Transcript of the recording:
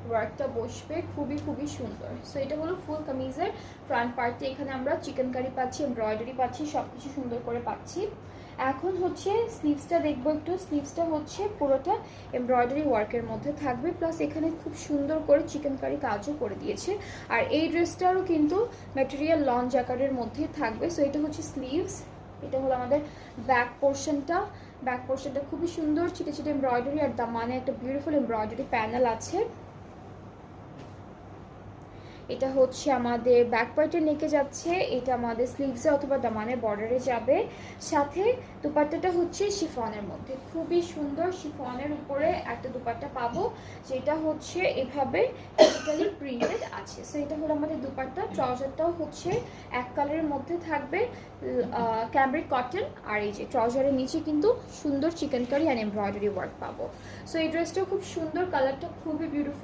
ওয়ার্কটা বসবে, খুবই খুবই সুন্দর। সো এটা হলো ফুল কামিজের ফ্রন্ট পার্টে। এখানে আমরা চিকেন কারি পাচ্ছি, এমব্রয়ডারি পাচ্ছি, সব কিছু সুন্দর করে পাচ্ছি। এখন হচ্ছে স্লিভসটা দেখবো একটু। স্লিভসটা হচ্ছে পুরোটা এমব্রয়ডারি ওয়ার্কের মধ্যে থাকবে, প্লাস এখানে খুব সুন্দর করে চিকেন কারি কাজও করে দিয়েছে। আর এই ড্রেসটারও কিন্তু ম্যাটেরিয়াল লঞ্চ আকারের মধ্যে থাকবে। সো এটা হচ্ছে স্লিভস। এটা হলো আমাদের ব্যাক পোর্শনটা। ব্যাক পোর্শনটা খুবই সুন্দর, ছিটে ছিটে এমব্রয়ডারি, আর দামানে একটা বিউটিফুল এমব্রয়ডারি প্যানেল আছে। এটা হচ্ছে আমাদের ব্যাক পার্টের নেকে যাচ্ছে, এটা আমাদের স্লিভসে অথবা দামানের বর্ডারে যাবে। সাথে দুপাট্টাটা হচ্ছে শিফনের মধ্যে, খুবই সুন্দর শিফনের উপরে একটা দুপাট্টা পাবো, যেটা হচ্ছে এভাবে ডিজিটালি প্রিন্টেড আছে। সো এটা হলো আমাদের দুপাট্টা। ট্রাউজারটাও হচ্ছে এক কালারের মধ্যে থাকবে, ক্যামব্রিক কটন। আর এই যে ট্রাউজারের নিচে কিন্তু সুন্দর chikankari and embroidery work পাবো। সো এই ড্রেসটাও খুব সুন্দর, কালারটা খুবই বিউটিফুল।